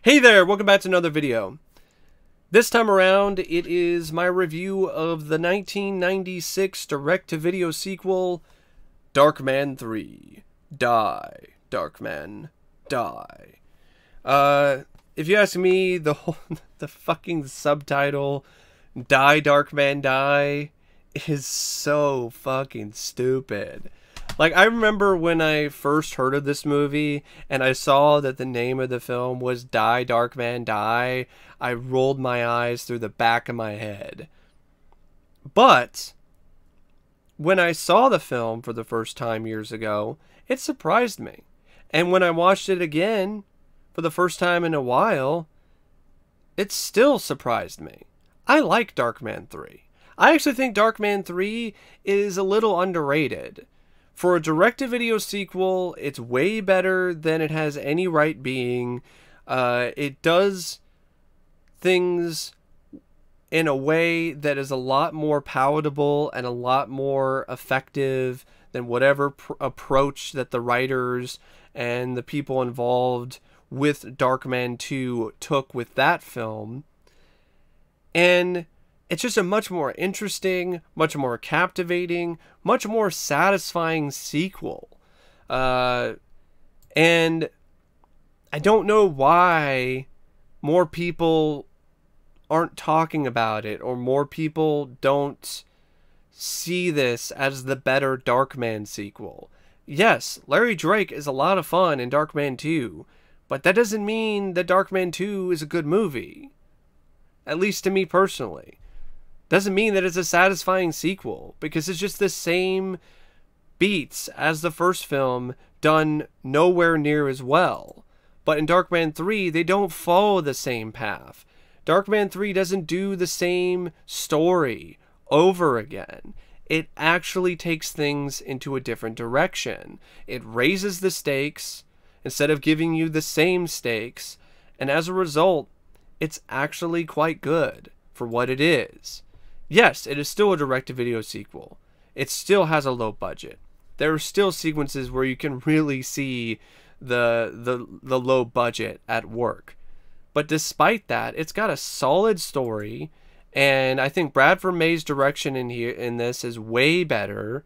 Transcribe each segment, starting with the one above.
Hey there, welcome back to another video. This time around, it is my review of the 1996 direct-to-video sequel, Darkman 3. Die, Darkman, Die. If you ask me, the fucking subtitle, Die, Darkman, Die, is so fucking stupid. Like, I remember when I first heard of this movie and I saw that the name of the film was Die, Darkman, Die, I rolled my eyes through the back of my head. But when I saw the film for the first time years ago, it surprised me. And when I watched it again for the first time in a while, it still surprised me. I like Darkman 3. I actually think Darkman 3 is a little underrated. For a direct-to-video sequel, it's way better than it has any right being. It does things in a way that is a lot more palatable and a lot more effective than whatever approach that the writers and the people involved with Darkman 2 took with that film. And it's just a much more interesting, much more captivating, much more satisfying sequel. And I don't know why more people aren't talking about it, or more people don't see this as the better Darkman sequel. Yes, Larry Drake is a lot of fun in Darkman 2, but that doesn't mean that Darkman 2 is a good movie. At least to me personally. Doesn't mean that it's a satisfying sequel, because it's just the same beats as the first film, done nowhere near as well. But in Darkman 3, they don't follow the same path. Darkman 3 doesn't do the same story over again. It actually takes things into a different direction. It raises the stakes instead of giving you the same stakes, and as a result, it's actually quite good for what it is. Yes, it is still a direct-to-video sequel. It still has a low budget. There are still sequences where you can really see the low budget at work. But despite that, it's got a solid story, and I think Bradford May's direction in this is way better.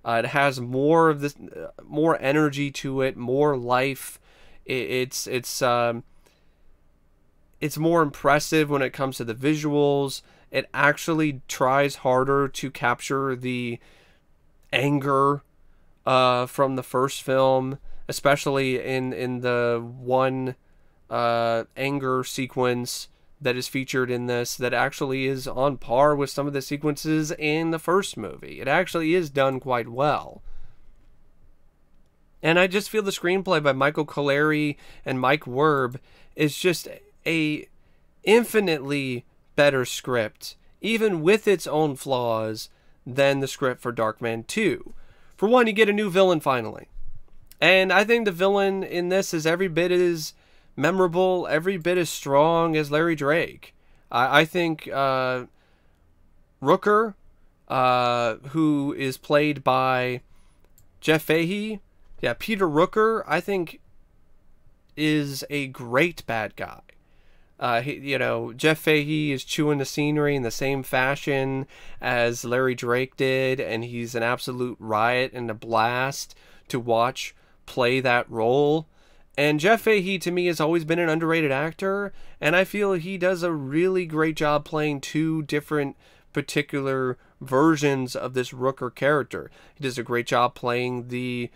It has more of this, more energy to it, more life. It's more impressive when it comes to the visuals. It actually tries harder to capture the anger from the first film, especially in the one anger sequence that is featured in this that actually is on par with some of the sequences in the first movie. It actually is done quite well. And I just feel the screenplay by Michael Colleary and Mike Werb is just a infinitely better script, even with its own flaws, than the script for Darkman 2. For one, you get a new villain finally. And I think the villain in this is every bit as memorable, every bit as strong as Larry Drake. I think Rooker, who is played by Jeff Fahey, Peter Rooker, I think is a great bad guy. Jeff Fahey is chewing the scenery in the same fashion as Larry Drake did, and he's an absolute riot and a blast to watch play that role. And Jeff Fahey, to me, has always been an underrated actor, and I feel he does a really great job playing two different particular versions of this Rooker character. He does a great job playing the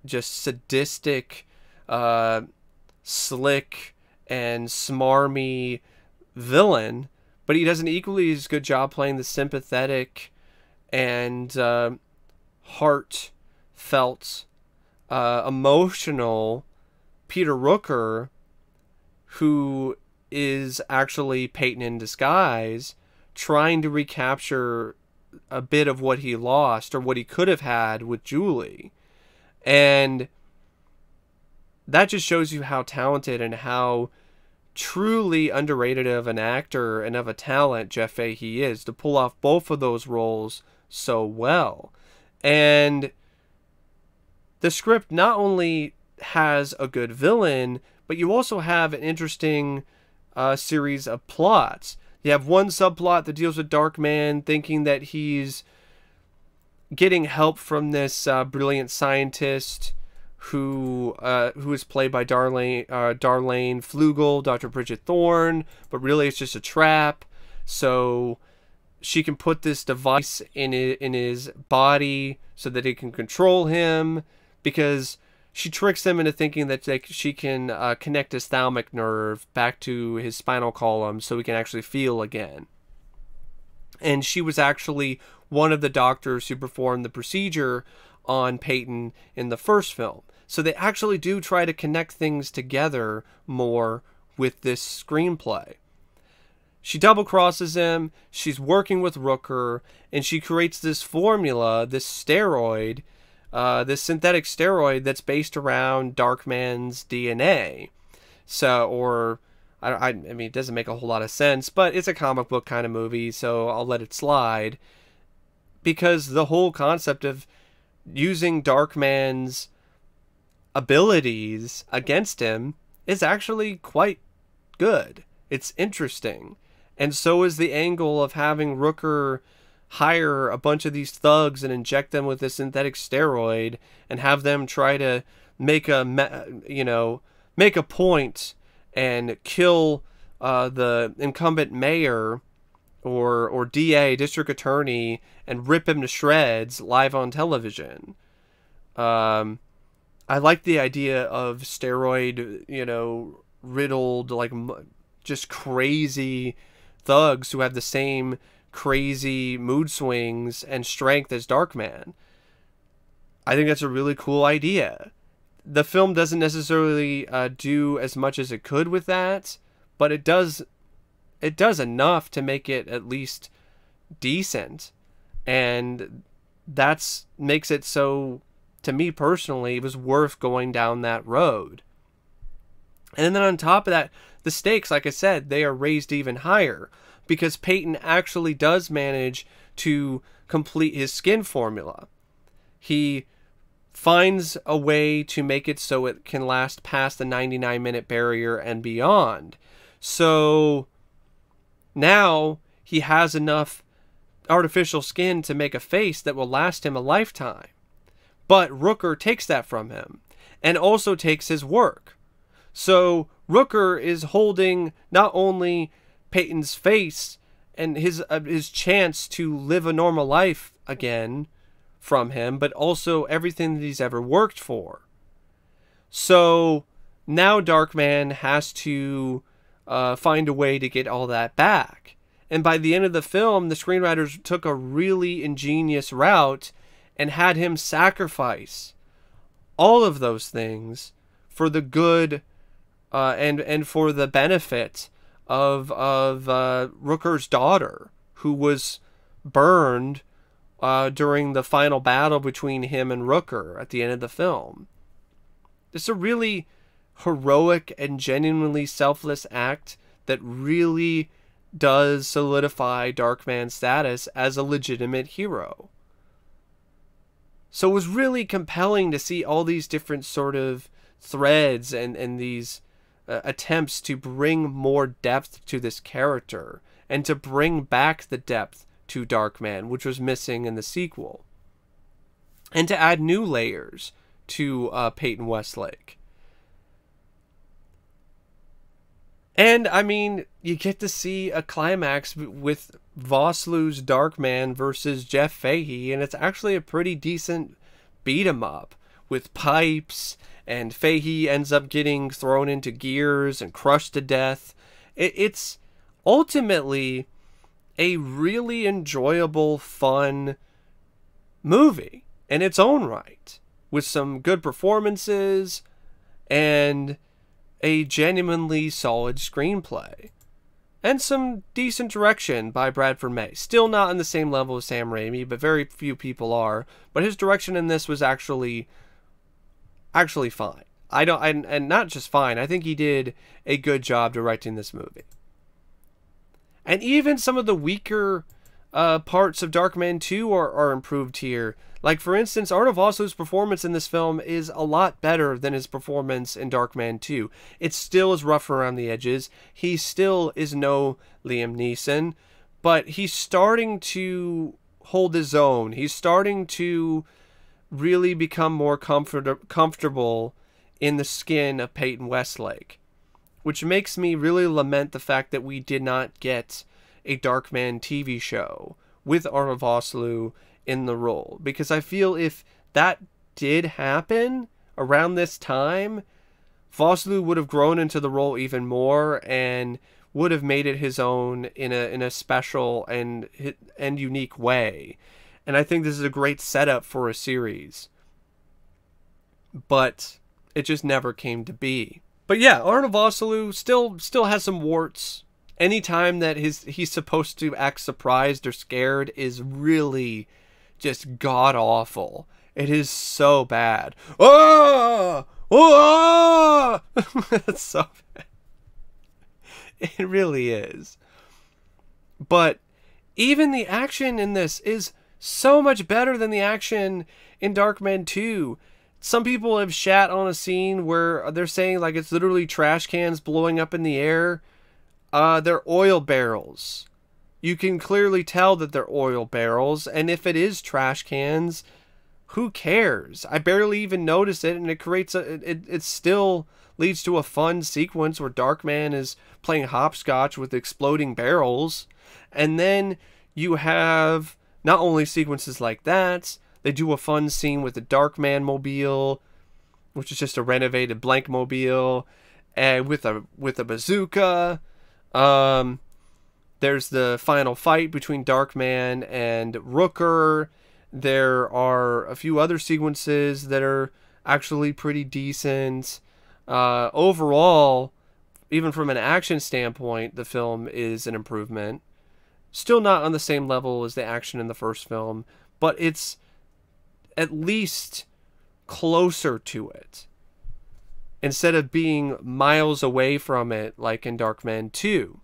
just sadistic, slick, and smarmy villain, but he does an equally as good job playing the sympathetic and heartfelt, emotional Peter Rooker, who is actually Peyton in disguise, trying to recapture a bit of what he lost or what he could have had with Julie. And that just shows you how talented and how truly underrated of an actor and of a talent Jeff Fahey is to pull off both of those roles so well. And the script not only has a good villain, but you also have an interesting series of plots. You have one subplot that deals with Darkman thinking that he's getting help from this brilliant scientist who is played by Darlanne Fluegel, Dr. Bridget Thorne, but really it's just a trap. So she can put this device in his body so that it can control him, because she tricks him into thinking that she can connect his thalamic nerve back to his spinal column so he can actually feel again. And she was actually one of the doctors who performed the procedure on Peyton in the first film. So they actually do try to connect things together more with this screenplay. She double crosses him, she's working with Rooker, and she creates this formula, this steroid, this synthetic steroid that's based around Darkman's DNA. So, I mean, it doesn't make a whole lot of sense, but it's a comic book kind of movie, so I'll let it slide. Because the whole concept of using Darkman's abilities against him is actually quite good. It's interesting. And so is the angle of having Rooker hire a bunch of these thugs and inject them with a synthetic steroid and have them try to make a point and kill the incumbent mayor or DA, district attorney, and rip him to shreds live on television. I like the idea of steroid, riddled, like, just crazy thugs who have the same crazy mood swings and strength as Darkman. I think that's a really cool idea. The film doesn't necessarily do as much as it could with that, but it does enough to make it at least decent. And that's makes it so, to me personally, it was worth going down that road. And then on top of that, the stakes, like I said, they are raised even higher, because Peyton actually does manage to complete his skin formula. He finds a way to make it so it can last past the 99-minute barrier and beyond. So now he has enough artificial skin to make a face that will last him a lifetime. But Rooker takes that from him, and also takes his work. So Rooker is holding not only Peyton's face and his chance to live a normal life again from him, but also everything that he's ever worked for. So now Darkman has to find a way to get all that back. And by the end of the film, the screenwriters took a really ingenious route and had him sacrifice all of those things for the good and for the benefit of Rooker's daughter, who was burned during the final battle between him and Rooker at the end of the film. It's a really heroic and genuinely selfless act that really does solidify Darkman's status as a legitimate hero. So it was really compelling to see all these different sort of threads and these attempts to bring more depth to this character and to bring back the depth to Darkman, which was missing in the sequel, and to add new layers to Peyton Westlake. And, I mean, you get to see a climax with Vosloo's Darkman versus Jeff Fahey, and it's actually a pretty decent beat-em-up with pipes, and Fahey ends up getting thrown into gears and crushed to death. It's ultimately a really enjoyable, fun movie in its own right, with some good performances and a genuinely solid screenplay, and some decent direction by Bradford May. Still not on the same level as Sam Raimi, but very few people are. But his direction in this was actually fine. And not just fine, I think he did a good job directing this movie. And even some of the weaker parts of Darkman 2 are improved here. Like, for instance, Arnold Vosloo's performance in this film is a lot better than his performance in Darkman 2. It still is rough around the edges. He still is no Liam Neeson, but he's starting to hold his own. He's starting to really become more comfortable in the skin of Peyton Westlake, which makes me really lament the fact that we did not get a Darkman TV show with Arnold Vosloo in the role, because I feel if that did happen around this time, Vosloo would have grown into the role even more and would have made it his own in a special and unique way. And I think this is a great setup for a series, but it just never came to be. But yeah, Arnold Vosloo still has some warts. Anytime that he's supposed to act surprised or scared is really just god-awful. It is so bad. Oh! Oh! It's so bad. It really is. But even the action in this is so much better than the action in Darkman 2. Some people have shat on a scene where they're saying like it's literally trash cans blowing up in the air. They're oil barrels. You can clearly tell that they're oil barrels, and if it is trash cans, who cares? I barely even notice it, and it creates it still leads to a fun sequence where Darkman is playing hopscotch with exploding barrels. And then you have not only sequences like that, they do a fun scene with the Darkman mobile, which is just a renovated blank mobile, and with a bazooka. There's the final fight between Darkman and Rooker. There are a few other sequences that are actually pretty decent. Overall, even from an action standpoint, the film is an improvement. Still not on the same level as the action in the first film, but it's at least closer to it, instead of being miles away from it like in Darkman 2.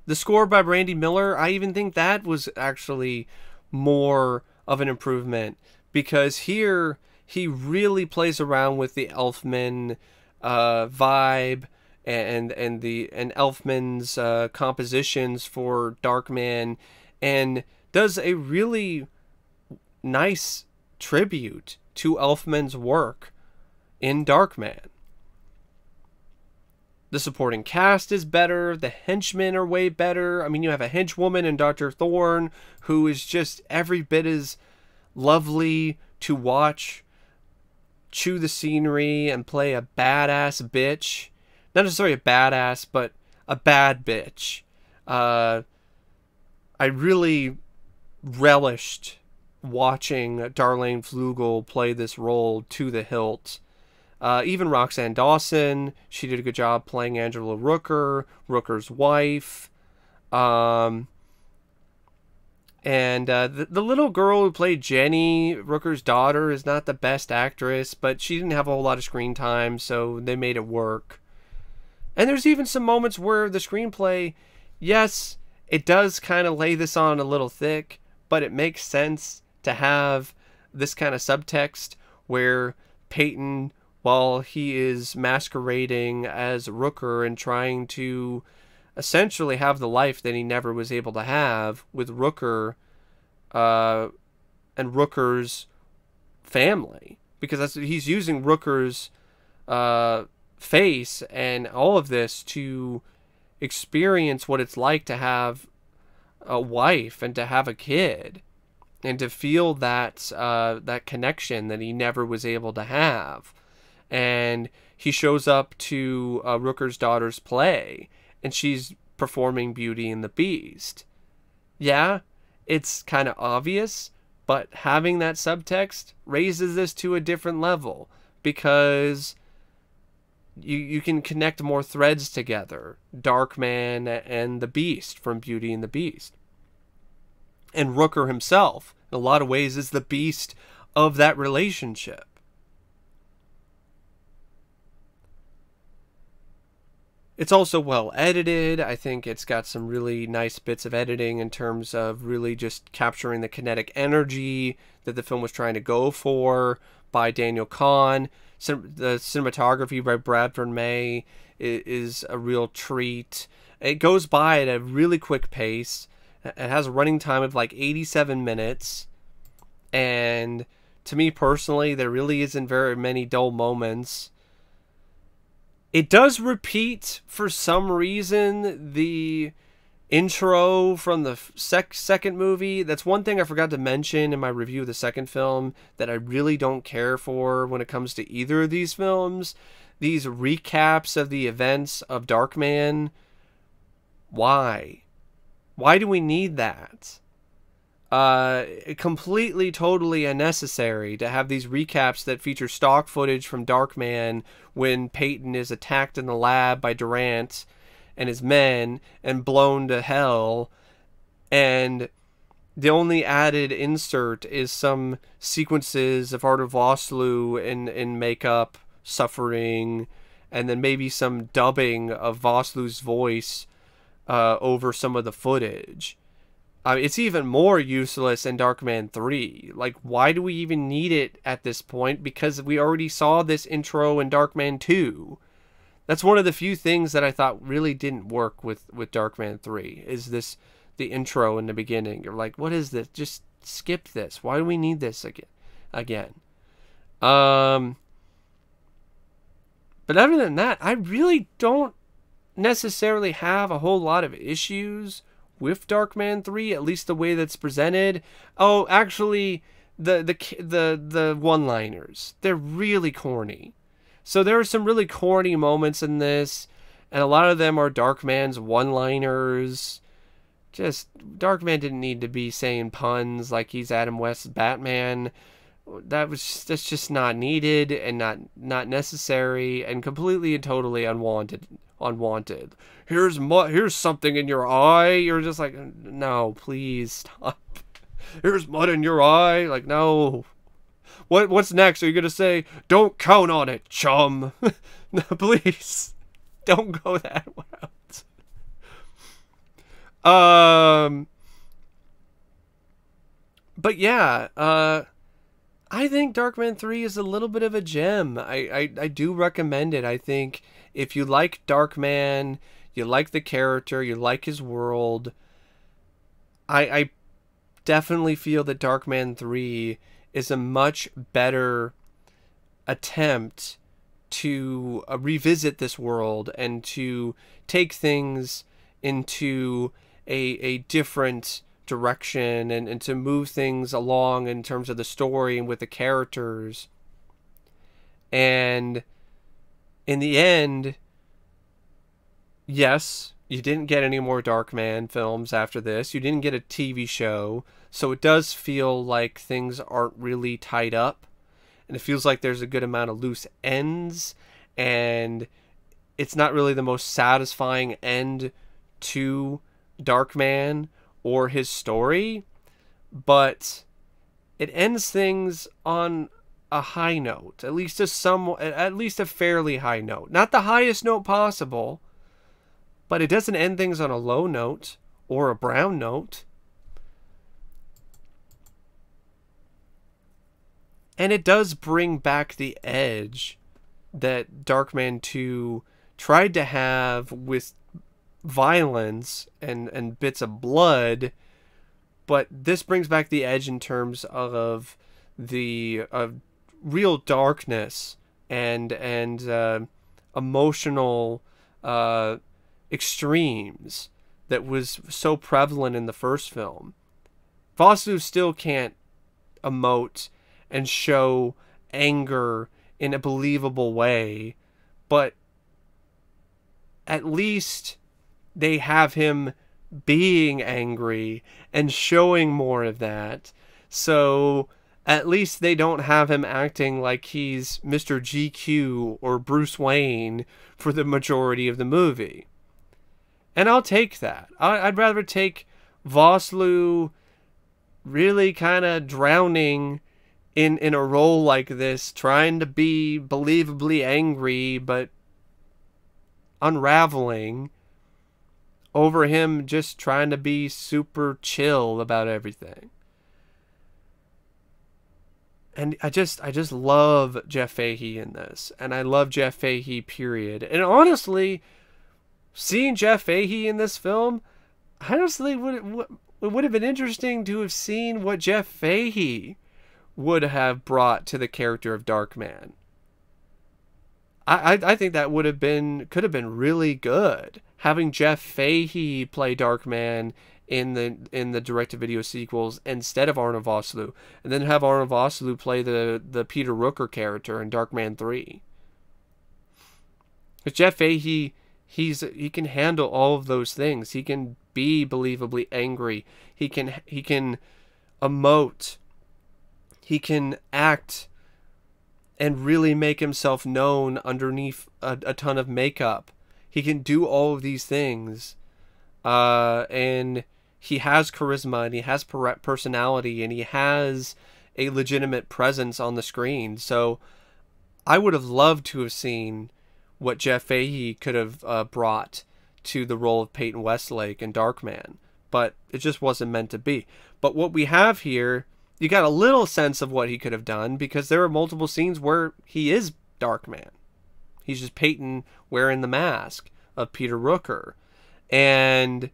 The score by Randy Miller, I even think that was actually more of an improvement, because here he really plays around with the Elfman vibe and Elfman's compositions for Darkman, and does a really nice tribute to Elfman's work in Darkman. The supporting cast is better. The henchmen are way better. I mean, you have a henchwoman in Dr. Thorne who is just every bit as lovely to watch, chew the scenery, and play a badass bitch. Not necessarily a badass, but a bad bitch. I really relished watching Darlanne Fluegel play this role to the hilt. Even Roxanne Dawson, she did a good job playing Angela Rooker, Rooker's wife. And the little girl who played Jenny, Rooker's daughter, is not the best actress, but she didn't have a whole lot of screen time, so they made it work. And there's even some moments where the screenplay, yes, it does kind of lay this on a little thick, but it makes sense to have this kind of subtext where Peyton, while he is masquerading as Rooker and trying to essentially have the life that he never was able to have with Rooker and Rooker's family, because he's using Rooker's face and all of this to experience what it's like to have a wife and to have a kid, and to feel that that connection that he never was able to have. And he shows up to Rooker's daughter's play, and she's performing Beauty and the Beast. Yeah, it's kind of obvious, but having that subtext raises this to a different level, because you can connect more threads together. Darkman and the Beast from Beauty and the Beast. And Rooker himself, in a lot of ways, is the beast of that relationship. It's also well edited. I think it's got some really nice bits of editing in terms of really just capturing the kinetic energy that the film was trying to go for by Daniel Kahn. The cinematography by Bradford May is a real treat. It goes by at a really quick pace. It has a running time of like 87 minutes. And to me personally, there really isn't very many dull moments. It does repeat, for some reason, the intro from the second movie. That's one thing I forgot to mention in my review of the second film that I really don't care for when it comes to either of these films. These recaps of the events of Darkman. Why? Why do we need that? Completely, totally unnecessary to have these recaps that feature stock footage from Darkman when Peyton is attacked in the lab by Durant and his men and blown to hell, and the only added insert is some sequences of Arnold Vosloo in makeup suffering, and then maybe some dubbing of Vosloo's voice over some of the footage. It's even more useless in Darkman 3. Like, why do we even need it at this point? Because we already saw this intro in Darkman 2. That's one of the few things that I thought really didn't work with Darkman 3. Is this the intro in the beginning? You're like, what is this? Just skip this. Why do we need this again? But other than that, I really don't necessarily have a whole lot of issues with Darkman 3, at least the way that's presented. Oh, actually, the one-liners, they're really corny. So there are some really corny moments in this, and a lot of them are Darkman's one-liners. Just, Darkman didn't need to be saying puns like he's Adam West's Batman. That's just not needed and not necessary and completely and totally unwanted. Here's something in your eye. You're just like, no, please stop. Here's mud in your eye. Like, no. What's next? Are you gonna say, don't count on it, chum? No, please. Don't go that route. But yeah, I think Darkman 3 is a little bit of a gem. I do recommend it. I think if you like Darkman, you like the character, you like his world, I definitely feel that Darkman 3 is a much better attempt to revisit this world and to take things into a different direction and to move things along in terms of the story and with the characters. And in the end, yes, you didn't get any more Darkman films after this. You didn't get a TV show. So it does feel like things aren't really tied up. And it feels like there's a good amount of loose ends. And it's not really the most satisfying end to Darkman or his story. But it ends things on a high note. At least a fairly high note. Not the highest note possible. But it doesn't end things on a low note or a brown note. And it does bring back the edge that Darkman 2 tried to have with violence and bits of blood, but this brings back the edge in terms of the real darkness and emotional extremes that was so prevalent in the first film. Vosloo still can't emote and show anger in a believable way, but at least they have him being angry and showing more of that. So at least they don't have him acting like he's Mr. GQ or Bruce Wayne for the majority of the movie. And I'll take that. I'd rather take Vosloo really kind of drowning in a role like this, trying to be believably angry, but unraveling over him just trying to be super chill about everything. And I just love Jeff Fahey in this. And I love Jeff Fahey, period. And honestly, seeing Jeff Fahey in this film, honestly, it would have been interesting to have seen what Jeff Fahey would have brought to the character of Darkman. I think that could have been really good. Having Jeff Fahey play Darkman in the direct-to-video sequels instead of Arnold Vosloo, and then have Arnold Vosloo play the Peter Rooker character in Darkman 3. Because Jeff Fahey, he can handle all of those things. He can be believably angry. He can emote. He can act and really make himself known underneath a ton of makeup. He can do all of these things. And he has charisma, and he has personality, and he has a legitimate presence on the screen. So I would have loved to have seen what Jeff Fahey could have brought to the role of Peyton Westlake in Darkman. But it just wasn't meant to be. But what we have here, you got a little sense of what he could have done, because there are multiple scenes where he is Darkman. He's just Peyton wearing the mask of Peter Rooker. And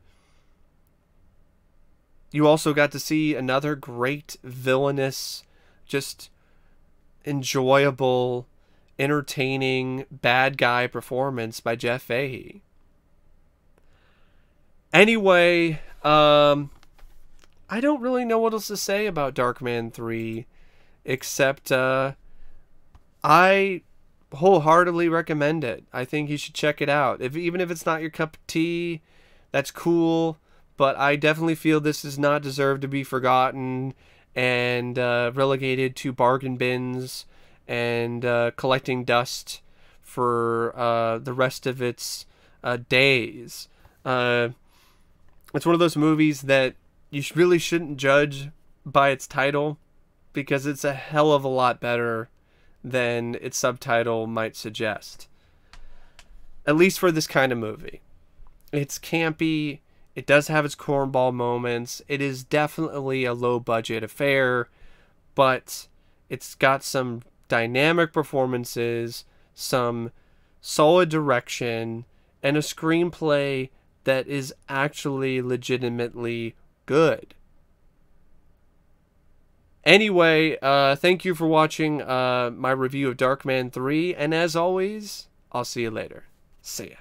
you also got to see another great villainous, just enjoyable, entertaining bad guy performance by Jeff Fahey. Anyway, I don't really know what else to say about Darkman 3, except I wholeheartedly recommend it. I think you should check it out. Even if it's not your cup of tea, that's cool, but I definitely feel this does not deserve to be forgotten and relegated to bargain bins and collecting dust for the rest of its days. It's one of those movies that you really shouldn't judge by its title, because it's a hell of a lot better than its subtitle might suggest. At least for this kind of movie. It's campy. It does have its cornball moments. It is definitely a low-budget affair, but it's got some dynamic performances, some solid direction, and a screenplay that is actually legitimately good. Anyway, thank you for watching my review of Darkman 3, and as always, I'll see you later. See ya.